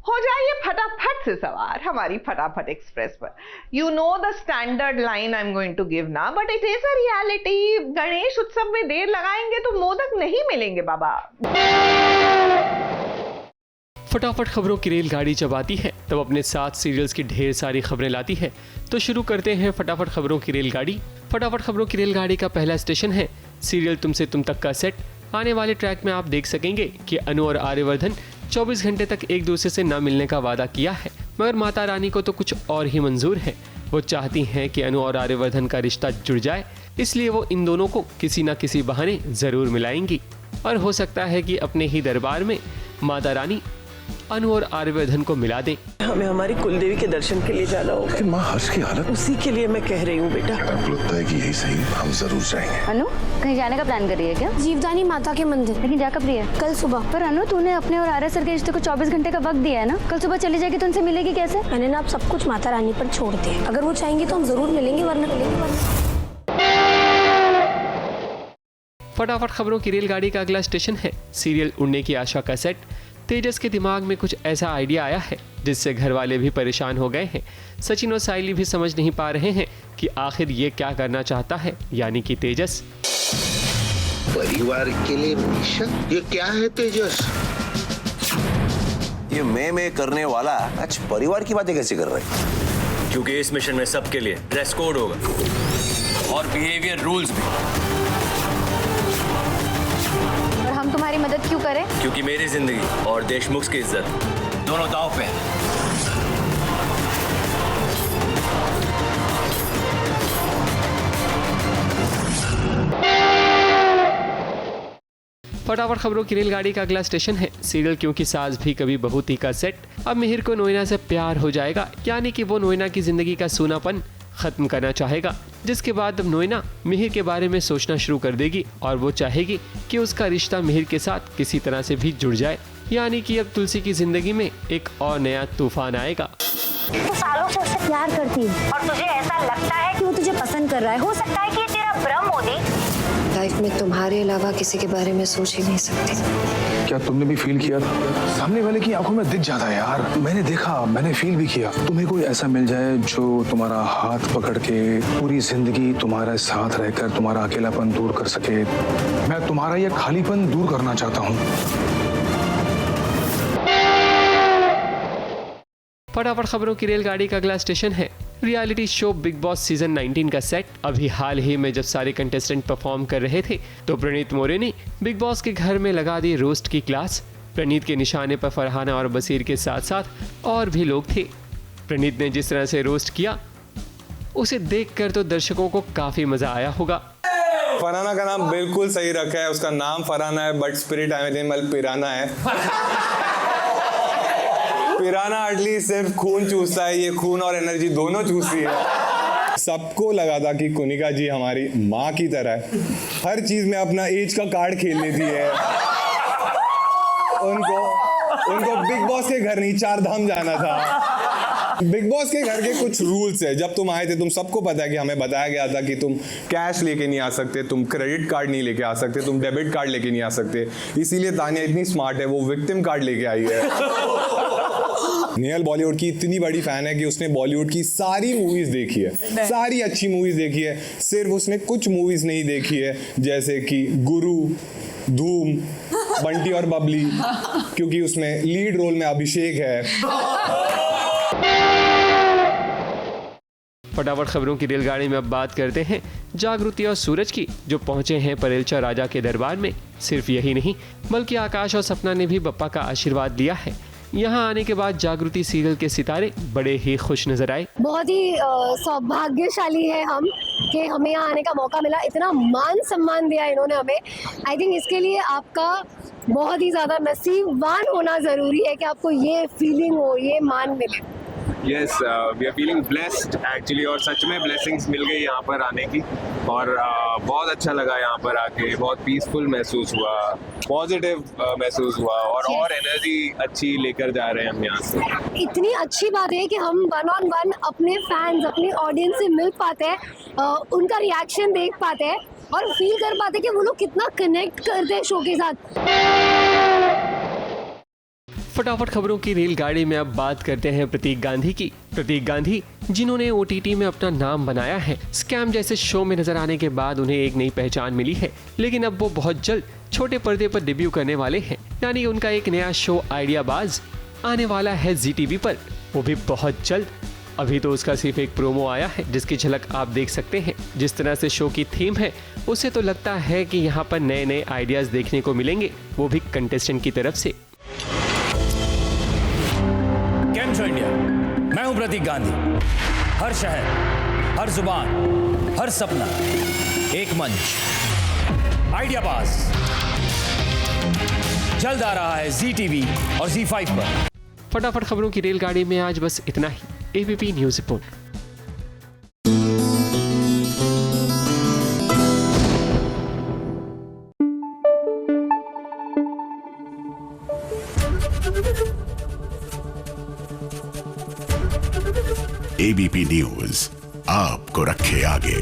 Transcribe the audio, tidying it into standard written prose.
हो जाइए फटाफट से सवार हमारी फटाफट एक्सप्रेस पर। You know the standard line I am going to give ना, but it is a reality. Ganesh Utsav में देर लगाएंगे तो मोदक नहीं मिलेंगे बाबा। फटाफट खबरों की रेलगाड़ी जब आती है तब अपने साथ सीरियल्स की ढेर सारी खबरें लाती है। तो शुरू करते हैं फटाफट खबरों की रेलगाड़ी। फटाफट खबरों की रेलगाड़ी का पहला स्टेशन है सीरियल तुमसे तुम तक का सेट। आने वाले ट्रैक में आप देख सकेंगे कि अनु और आर्यवर्धन 24 घंटे तक एक दूसरे से न मिलने का वादा किया है, मगर माता रानी को तो कुछ और ही मंजूर है। वो चाहती हैं कि अनु और आर्यवर्धन का रिश्ता जुड़ जाए, इसलिए वो इन दोनों को किसी न किसी बहाने जरूर मिलाएंगी। और हो सकता है कि अपने ही दरबार में माता रानी अनु और आर्यवर्धन को मिला दें। हमें हमारी कुलदेवी के दर्शन के लिए जाना होगा। लेकिन माँ हर्ष की हालत, उसी के लिए मैं कह रही हूँ बेटा। आपको लगता है कि यही सही? हम जरूर जाएंगे। अनु कहीं जाने का प्लान कर रही है क्या? जीवदानी माता के मंदिर। लेकिन जा कब रही है? कल सुबह। पर अनु तूने अपने और आर्य सर के रिश्ते को 24 घंटे का वक्त दिया है ना, कल सुबह चली जाएगी तो उनसे मिलेगी कैसे? मैंने ना आप सब कुछ माता रानी पर छोड़ दिया। अगर वो चाहेंगी तो हम जरूर मिलेंगे, वरना फटाफट खबरों की रेलगाड़ी का अगला स्टेशन है सीरियल उड़ने की आशा का सेट। तेजस के दिमाग में कुछ ऐसा आइडिया आया है जिससे घर वाले भी परेशान हो गए हैं। सचिन और साइली भी समझ नहीं पा रहे हैं कि आखिर ये क्या करना चाहता है, यानी कि तेजस। परिवार के लिए मिशन, ये क्या है तेजस? ये मैं करने वाला आज परिवार की बातें कैसे कर रहे हैं? क्योंकि इस मिशन में सबके लिए ड्रेस कोड होगा और बिहेवियर रूल्स भी। और हम तुम्हारी मदद क्यों करें? क्योंकि मेरी जिंदगी और देशमुख की इज्जत दोनों दांव पे हैं। फटाफट खबरों की रेलगाड़ी का अगला स्टेशन है सीरियल क्योंकि सास भी कभी बहू थी का सेट। अब मिहिर को नोएना से प्यार हो जाएगा, यानी कि वो नोएना की जिंदगी का सूनापन खत्म करना चाहेगा, जिसके बाद अब नोएना मिहिर के बारे में सोचना शुरू कर देगी और वो चाहेगी कि उसका रिश्ता मिहिर के साथ किसी तरह से भी जुड़ जाए, यानी कि अब तुलसी की जिंदगी में एक और नया तूफान आएगा। तू सालों से उससे प्यार करती है और तुझे ऐसा लगता है कि वो तुझे पसंद कर रहा है। हो सकता है कि ये तेरा भ्रम हो। लाइफ में तुम्हारे अलावा किसी के बारे में सोच ही नहीं सकती। क्या तुमने भी फील किया था? सामने वाले की आंखों में दिख जाता है यार। मैंने देखा, मैंने फील भी किया। तुम्हें कोई ऐसा मिल जाए जो तुम्हारा हाथ पकड़ के पूरी जिंदगी तुम्हारे साथ रहकर तुम्हारा अकेलापन दूर कर सके। मैं तुम्हारा ये खालीपन दूर करना चाहता हूँ। फटाफट खबरों की रेलगाड़ी का अगला स्टेशन है reality show big boss season 19 का सेट। अभी हाल ही में जब सारे कंटेस्टेंट परफॉर्म कर रहे थे तो प्रणीत मोरे ने बिग बॉस के घर में लगा दी रोस्ट की क्लास। प्रणीत के निशाने पर फरहाना और बसीर के साथ साथ और भी लोग थे। प्रणीत ने जिस तरह से रोस्ट किया उसे देखकर तो दर्शकों को काफी मजा आया होगा। फरहाना का नाम बिल्कुल सही रखा है, उसका नाम फरहाना है बट स्पिरिट एनिमल पिराना है। पिराना एटलीस्ट सिर्फ खून चूसता है, ये खून और एनर्जी दोनों चूसती है। सबको लगा था कि कुनिका जी हमारी माँ की तरह है, हर चीज में अपना एज का कार्ड खेल लेती है। उनको बिग बॉस के घर नहीं 4 धाम जाना था। बिग बॉस के घर के कुछ रूल्स है। जब तुम आए थे तुम सबको पता है कि हमें बताया गया था कि तुम कैश लेके नहीं आ सकते, तुम क्रेडिट कार्ड नहीं लेके आ सकते, तुम डेबिट कार्ड लेके नहीं आ सकते। इसीलिए तानिया इतनी स्मार्ट है, वो विक्टिम कार्ड लेके आई है। नेहल बॉलीवुड की इतनी बड़ी फैन है कि उसने बॉलीवुड की सारी मूवीज देखी है, सारी अच्छी मूवीज देखी है। सिर्फ उसने कुछ मूवीज नहीं देखी है, जैसे कि गुरु, धूम, बंटी और बबली, क्योंकि उसमें लीड रोल में अभिषेक है। फटाफट खबरों की रेलगाड़ी में अब बात करते हैं जागृति और सूरज की, जो पहुंचे हैं परेलचा राजा के दरबार में। सिर्फ यही नहीं बल्कि आकाश और सपना ने भी बप्पा का आशीर्वाद लिया है। यहाँ आने के बाद जागृति सीरियल के सितारे बड़े ही खुश नजर आए। बहुत ही सौभाग्यशाली है हम कि हमें यहाँ आने का मौका मिला। इतना मान सम्मान दिया इन्होंने हमें। आई थिंक इसके लिए आपका बहुत ही ज़्यादा नसीबवान होना ज़रूरी है कि आपको ये फीलिंग हो, ये मान मिले। Yes, we are feeling blessed actually, और सच में ब्लेसिंग्स मिल गई यहाँ पर आने की। और बहुत अच्छा लगा यहाँ पर आके, बहुत पीसफुल महसूस हुआ, पॉजिटिव महसूस हुआ और एनर्जी अच्छी लेकर जा रहे हैं हम यहाँ से। इतनी अच्छी बात है कि हम 1-on-1 अपने फैंस, अपने ऑडियंस से मिल पाते हैं, उनका रिएक्शन देख पाते हैं और फील कर पाते हैं कि वो लोग कितना कनेक्ट करते हैं शो के साथ। फटाफट खबरों की रेलगाड़ी में अब बात करते हैं प्रतीक गांधी की। प्रतीक गांधी जिन्होंने OTT में अपना नाम बनाया है, स्कैम जैसे शो में नजर आने के बाद उन्हें एक नई पहचान मिली है, लेकिन अब वो बहुत जल्द छोटे पर्दे पर डेब्यू करने वाले हैं। यानी उनका एक नया शो आइडियाबाज आने वाला है ZTV पर, वो भी बहुत जल्द। अभी तो उसका सिर्फ एक प्रोमो आया है जिसकी झलक आप देख सकते हैं। जिस तरह से शो की थीम है उससे तो लगता है कि यहाँ पर नए नए आइडियाज देखने को मिलेंगे, वो भी कंटेस्टेंट की तरफ से। केम छो इंडिया, मैं हूं प्रतीक गांधी। हर शहर, हर जुबान, हर सपना, एक मंच, आइडियाबाज जल्द आ रहा है ZTV और ZEE5 पर। फटाफट खबरों की रेलगाड़ी में आज बस इतना ही। ABP news report. ABP news आपको रखे आगे।